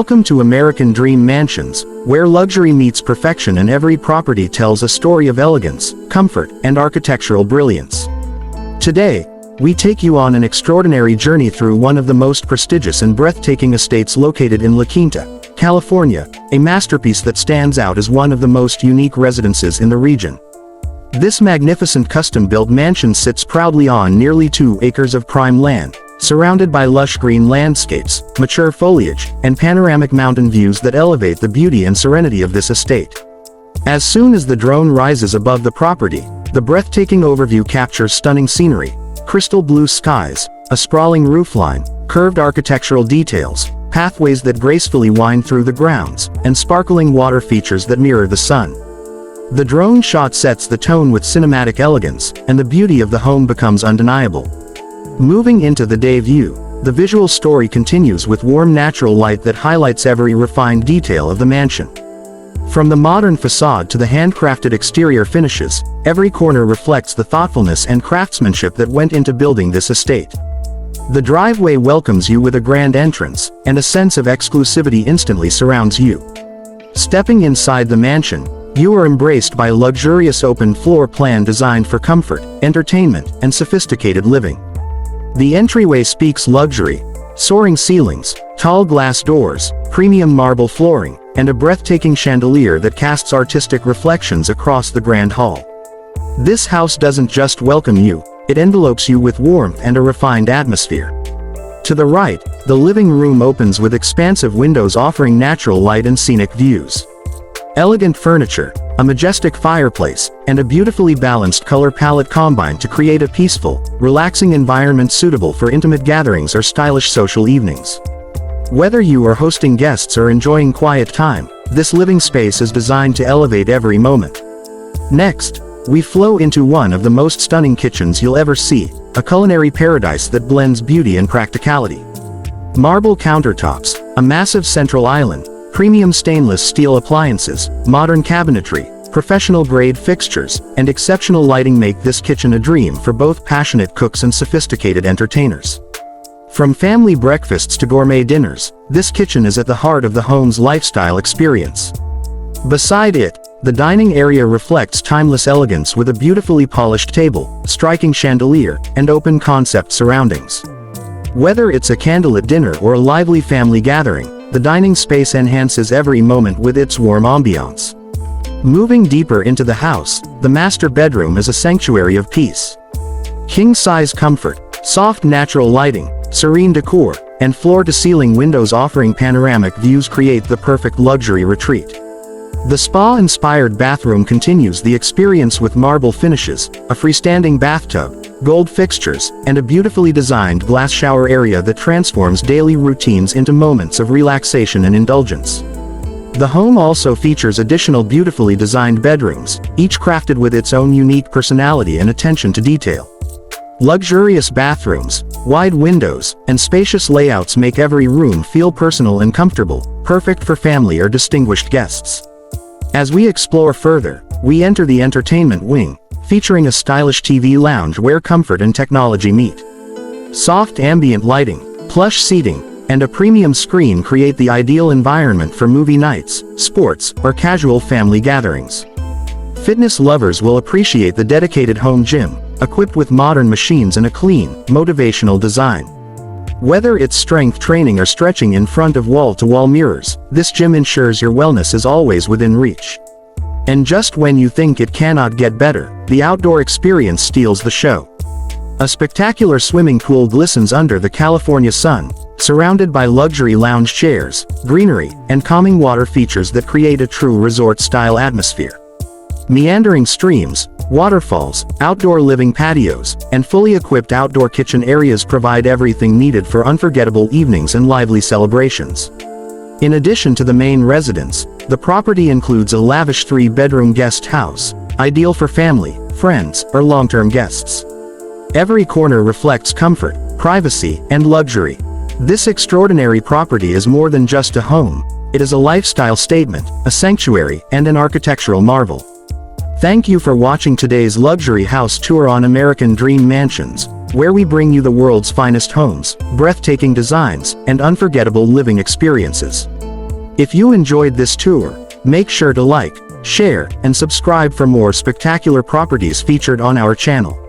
Welcome to American Dream Mansions, where luxury meets perfection and every property tells a story of elegance, comfort, and architectural brilliance. Today, we take you on an extraordinary journey through one of the most prestigious and breathtaking estates located in La Quinta, California, a masterpiece that stands out as one of the most unique residences in the region. This magnificent custom-built mansion sits proudly on nearly 2 acres of prime land, surrounded by lush green landscapes, mature foliage, and panoramic mountain views that elevate the beauty and serenity of this estate. As soon as the drone rises above the property, the breathtaking overview captures stunning scenery, crystal blue skies, a sprawling roofline, curved architectural details, pathways that gracefully wind through the grounds, and sparkling water features that mirror the sun. The drone shot sets the tone with cinematic elegance, and the beauty of the home becomes undeniable. Moving into the day view, the visual story continues with warm natural light that highlights every refined detail of the mansion. From the modern facade to the handcrafted exterior finishes, every corner reflects the thoughtfulness and craftsmanship that went into building this estate. The driveway welcomes you with a grand entrance, and a sense of exclusivity instantly surrounds you. Stepping inside the mansion, you are embraced by a luxurious open floor plan designed for comfort, entertainment, and sophisticated living. The entryway speaks luxury: soaring ceilings, tall glass doors, premium marble flooring, and a breathtaking chandelier that casts artistic reflections across the grand hall. This house doesn't just welcome you, it envelopes you with warmth and a refined atmosphere. To the right, the living room opens with expansive windows offering natural light and scenic views. Elegant furniture, a majestic fireplace, and a beautifully balanced color palette combine to create a peaceful, relaxing environment suitable for intimate gatherings or stylish social evenings. Whether you are hosting guests or enjoying quiet time, this living space is designed to elevate every moment. Next, we flow into one of the most stunning kitchens you'll ever see, a culinary paradise that blends beauty and practicality. Marble countertops, a massive central island, premium stainless steel appliances, modern cabinetry, professional-grade fixtures, and exceptional lighting make this kitchen a dream for both passionate cooks and sophisticated entertainers. From family breakfasts to gourmet dinners, this kitchen is at the heart of the home's lifestyle experience. Beside it, the dining area reflects timeless elegance with a beautifully polished table, striking chandelier, and open-concept surroundings. Whether it's a candlelit dinner or a lively family gathering, the dining space enhances every moment with its warm ambiance. Moving deeper into the house, the master bedroom is a sanctuary of peace. King-size comfort, soft natural lighting, serene decor, and floor-to-ceiling windows offering panoramic views create the perfect luxury retreat. The spa-inspired bathroom continues the experience with marble finishes, a freestanding bathtub, gold fixtures, and a beautifully designed glass shower area that transforms daily routines into moments of relaxation and indulgence. The home also features additional beautifully designed bedrooms, each crafted with its own unique personality and attention to detail. Luxurious bathrooms, wide windows, and spacious layouts make every room feel personal and comfortable, perfect for family or distinguished guests. As we explore further, we enter the entertainment wing, featuring a stylish TV lounge where comfort and technology meet. Soft ambient lighting, plush seating, and a premium screen create the ideal environment for movie nights, sports, or casual family gatherings. Fitness lovers will appreciate the dedicated home gym, equipped with modern machines and a clean, motivational design. Whether it's strength training or stretching in front of wall-to-wall mirrors, this gym ensures your wellness is always within reach. And just when you think it cannot get better, the outdoor experience steals the show. A spectacular swimming pool glistens under the California sun, surrounded by luxury lounge chairs, greenery, and calming water features that create a true resort-style atmosphere. Meandering streams, waterfalls, outdoor living patios, and fully equipped outdoor kitchen areas provide everything needed for unforgettable evenings and lively celebrations. In addition to the main residence, the property includes a lavish 3-bedroom guest house, ideal for family, friends, or long-term guests. Every corner reflects comfort, privacy, and luxury. This extraordinary property is more than just a home, it is a lifestyle statement, a sanctuary, and an architectural marvel. Thank you for watching today's luxury house tour on American Dream Mansions, where we bring you the world's finest homes, breathtaking designs, and unforgettable living experiences. If you enjoyed this tour, make sure to like, share, and subscribe for more spectacular properties featured on our channel.